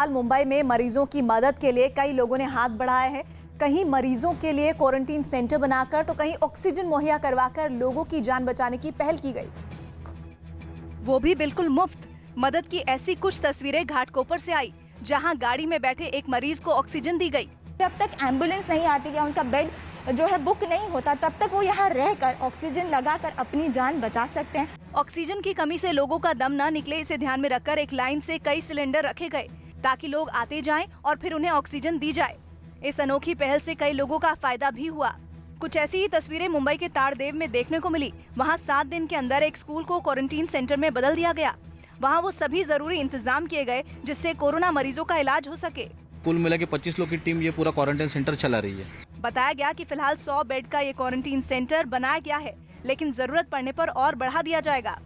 हाल मुंबई में मरीजों की मदद के लिए कई लोगों ने हाथ बढ़ाए हैं। कहीं मरीजों के लिए क्वारंटीन सेंटर बनाकर तो कहीं ऑक्सीजन मुहैया करवाकर लोगों की जान बचाने की पहल की गई, वो भी बिल्कुल मुफ्त। मदद की ऐसी कुछ तस्वीरें घाटकोपर से आई, जहां गाड़ी में बैठे एक मरीज को ऑक्सीजन दी गई। जब तक एम्बुलेंस नहीं आती या उनका बेड जो है बुक नहीं होता, तब तक वो यहाँ रहकर ऑक्सीजन लगाकर अपनी जान बचा सकते हैं। ऑक्सीजन की कमी से लोगों का दम न निकले, इसे ध्यान में रखकर एक लाइन से कई सिलेंडर रखे गए ताकि लोग आते जाएं और फिर उन्हें ऑक्सीजन दी जाए। इस अनोखी पहल से कई लोगों का फायदा भी हुआ। कुछ ऐसी ही तस्वीरें मुंबई के ताड़देव में देखने को मिली। वहां 7 दिन के अंदर एक स्कूल को क्वारंटीन सेंटर में बदल दिया गया। वहां वो सभी जरूरी इंतजाम किए गए जिससे कोरोना मरीजों का इलाज हो सके। कुल मिला के 25 लोग की टीम ये पूरा क्वारंटाइन सेंटर चला रही है। बताया गया कि फिलहाल 100 बेड का ये क्वारंटीन सेंटर बनाया गया है, लेकिन जरूरत पड़ने पर और बढ़ा दिया जाएगा।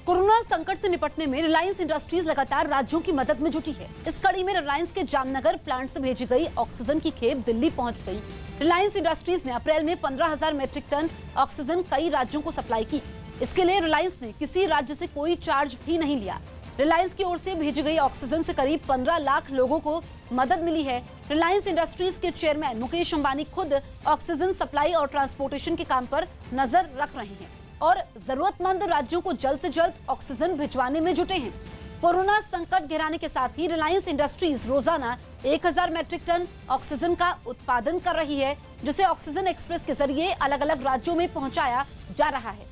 कोरोना संकट से निपटने में रिलायंस इंडस्ट्रीज लगातार राज्यों की मदद में जुटी है। इस कड़ी में रिलायंस के जामनगर प्लांट से भेजी गई ऑक्सीजन की खेप दिल्ली पहुंच गई। रिलायंस इंडस्ट्रीज ने अप्रैल में 15,000 मैट्रिक टन ऑक्सीजन कई राज्यों को सप्लाई की। इसके लिए रिलायंस ने किसी राज्य से कोई चार्ज भी नहीं लिया। रिलायंस की ओर से भेजी गई ऑक्सीजन से करीब 15 लाख लोगों को मदद मिली है। रिलायंस इंडस्ट्रीज के चेयरमैन मुकेश अंबानी खुद ऑक्सीजन सप्लाई और ट्रांसपोर्टेशन के काम पर नजर रख रहे हैं और जरूरतमंद राज्यों को जल्द से जल्द ऑक्सीजन भिजवाने में जुटे हैं। कोरोना संकट गहराने के साथ ही रिलायंस इंडस्ट्रीज रोजाना 1000 मैट्रिक टन ऑक्सीजन का उत्पादन कर रही है, जिसे ऑक्सीजन एक्सप्रेस के जरिए अलग अलग राज्यों में पहुंचाया जा रहा है।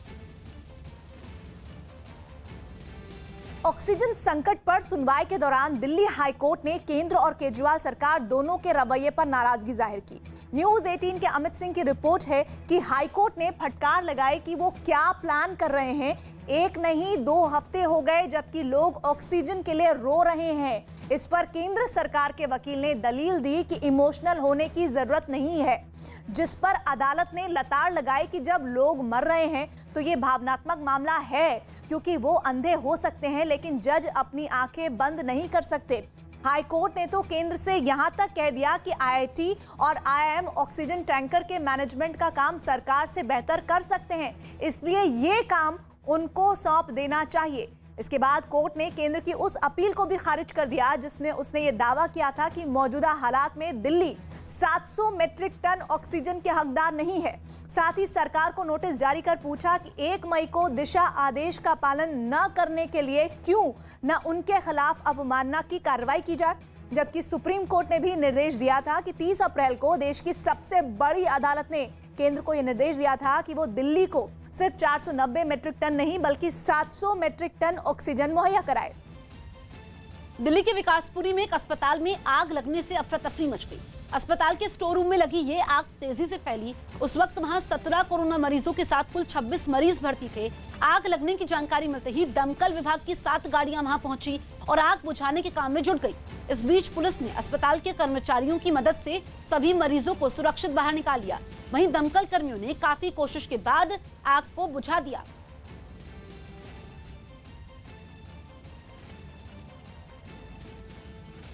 ऑक्सीजन संकट पर सुनवाई के दौरान दिल्ली हाईकोर्ट ने केंद्र और केजरीवाल सरकार दोनों के रवैये पर नाराजगी जाहिर की। न्यूज 18 के अमित सिंह की रिपोर्ट है कि हाईकोर्ट ने फटकार लगाई कि वो क्या प्लान कर रहे हैं। 1 नहीं 2 हफ्ते हो गए जबकि लोग ऑक्सीजन के लिए रो रहे हैं। इस पर केंद्र सरकार के वकील ने दलील दी कि इमोशनल होने की जरूरत नहीं है, जिस पर अदालत ने लताड़ लगाई कि जब लोग मर रहे हैं तो ये भावनात्मक मामला है, क्योंकि वो अंधे हो सकते हैं लेकिन जज अपनी आंखें बंद नहीं कर सकते। हाई कोर्ट ने तो केंद्र से यहां तक कह दिया कि आईआईटी और आईआईएम ऑक्सीजन टैंकर के मैनेजमेंट का काम सरकार से बेहतर कर सकते हैं, इसलिए ये काम उनको सौंप देना चाहिए। इसके बाद कोर्ट ने केंद्र की उस अपील को भी खारिज कर दिया जिसमें उसने ये दावा किया था कि मौजूदा हालात में दिल्ली 700 मैट्रिक टन ऑक्सीजन के हकदार नहीं है। साथ ही सरकार को नोटिस जारी कर पूछा कि 1 मई को दिशा आदेश का पालन न करने के लिए क्यों न उनके खिलाफ अवमानना की कार्रवाई की जाए। जबकि सुप्रीम कोर्ट ने भी निर्देश दिया था कि 30 अप्रैल को देश की सबसे बड़ी अदालत ने केंद्र को यह निर्देश दिया था कि वो दिल्ली को सिर्फ 490 मैट्रिक टन नहीं बल्कि 700 मैट्रिक टन ऑक्सीजन मुहैया कराए। दिल्ली के विकासपुरी में एक अस्पताल में आग लगने से अफरा तफरी मच गई। अस्पताल के स्टोर रूम में लगी ये आग तेजी से फैली। उस वक्त वहां 17 कोरोना मरीजों के साथ कुल 26 मरीज भर्ती थे। आग लगने की जानकारी मिलते ही दमकल विभाग की 7 गाड़ियां वहां पहुंची और आग बुझाने के काम में जुट गई। इस बीच पुलिस ने अस्पताल के कर्मचारियों की मदद से सभी मरीजों को सुरक्षित बाहर निकाल लिया। वहीं दमकल कर्मियों ने काफी कोशिश के बाद आग को बुझा दिया।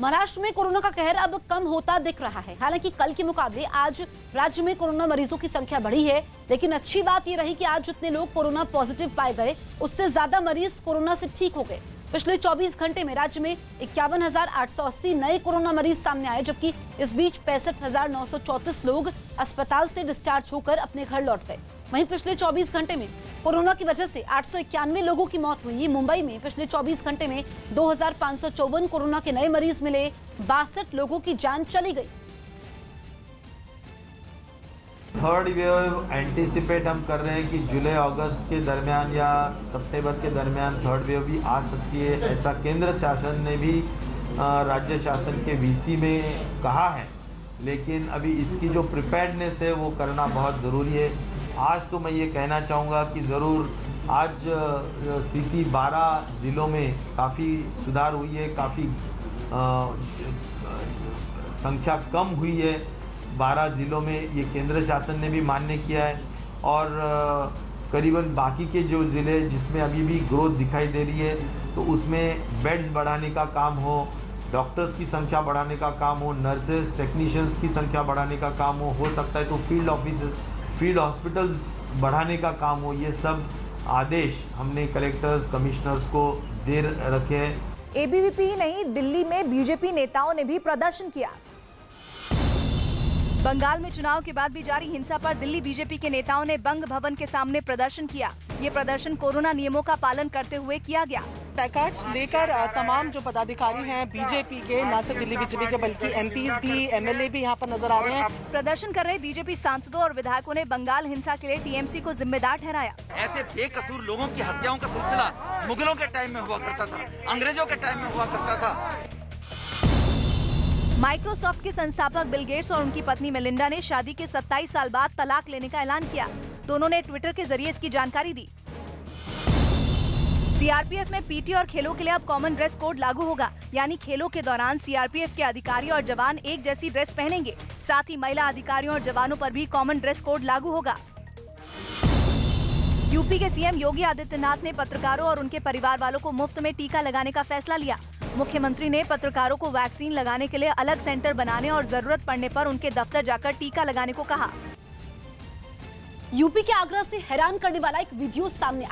महाराष्ट्र में कोरोना का कहर अब कम होता दिख रहा है। हालांकि कल के मुकाबले आज राज्य में कोरोना मरीजों की संख्या बढ़ी है, लेकिन अच्छी बात यह रही कि आज जितने लोग कोरोना पॉजिटिव पाए गए उससे ज्यादा मरीज कोरोना से ठीक हो गए। पिछले 24 घंटे में राज्य में 51,880 नए कोरोना मरीज सामने आए, जबकि इस बीच 65,934 लोग अस्पताल से डिस्चार्ज होकर अपने घर लौट गए। वहीं पिछले 24 घंटे में कोरोना की वजह से 891 लोगों की मौत हुई। मुंबई में पिछले 24 घंटे में 2,554 कोरोना के नए मरीज मिले। 62 लोगों की जान चली गई। थर्ड वेव एंटीसिपेट हम कर रहे हैं कि जुलाई अगस्त के दरमियान या सितंबर के दरमियान थर्ड वेव भी आ सकती है। ऐसा केंद्र शासन ने भी राज्य शासन के वीसी में कहा है, लेकिन अभी इसकी जो प्रिपेयर्डनेस है वो करना बहुत ज़रूरी है। आज तो मैं ये कहना चाहूँगा कि ज़रूर आज स्थिति 12 ज़िलों में काफ़ी सुधार हुई है, काफ़ी संख्या कम हुई है। 12 ज़िलों में ये केंद्र शासन ने भी मान्य किया है और करीबन बाकी के जो ज़िले जिसमें अभी भी ग्रोथ दिखाई दे रही है तो उसमें बेड्स बढ़ाने का काम हो, डॉक्टर्स की संख्या बढ़ाने का काम हो, नर्सेस टेक्नीशियंस की संख्या बढ़ाने का काम हो सकता है तो फील्ड हॉस्पिटल्स बढ़ाने का काम हो। ये सब आदेश हमने कलेक्टर्स कमिश्नर्स को दे रखे हैं। एबीवीपी ही नहीं, दिल्ली में बीजेपी नेताओं ने भी प्रदर्शन किया। बंगाल में चुनाव के बाद भी जारी हिंसा पर दिल्ली बीजेपी के नेताओं ने बंग भवन के सामने प्रदर्शन किया। ये प्रदर्शन कोरोना नियमों का पालन करते हुए किया गया। प्लैकार्ड्स लेकर तमाम जो पदाधिकारी हैं बीजेपी के, न सिर्फ दिल्ली बीजेपी के बल्कि एमपीज भी, एमएलए भी यहाँ पर नजर आ रहे हैं। प्रदर्शन कर रहे बीजेपी सांसदों और विधायकों ने बंगाल हिंसा के लिए टीएमसी को जिम्मेदार ठहराया। ऐसे बेकसूर लोगों की हत्याओं का सिलसिला मुगलों के टाइम में हुआ करता था, अंग्रेजों के टाइम में हुआ करता था। माइक्रोसॉफ्ट के संस्थापक बिल गेट्स और उनकी पत्नी मेलिंडा ने शादी के 27 साल बाद तलाक लेने का ऐलान किया। दोनों ने ट्विटर के जरिए इसकी जानकारी दी। सीआरपीएफ में पीटी और खेलों के लिए अब कॉमन ड्रेस कोड लागू होगा, यानी खेलों के दौरान सीआरपीएफ के अधिकारी और जवान एक जैसी ड्रेस पहनेंगे। साथ ही महिला अधिकारियों और जवानों पर भी कॉमन ड्रेस कोड लागू होगा। यूपी के सीएम योगी आदित्यनाथ ने पत्रकारों और उनके परिवार वालों को मुफ्त में टीका लगाने का फैसला लिया। मुख्यमंत्री ने पत्रकारों को वैक्सीन लगाने के लिए अलग सेंटर बनाने और जरूरत पड़ने पर उनके दफ्तर जाकर टीका लगाने को कहा। यूपी के आगरा से हैरान करने वाला एक वीडियो सामने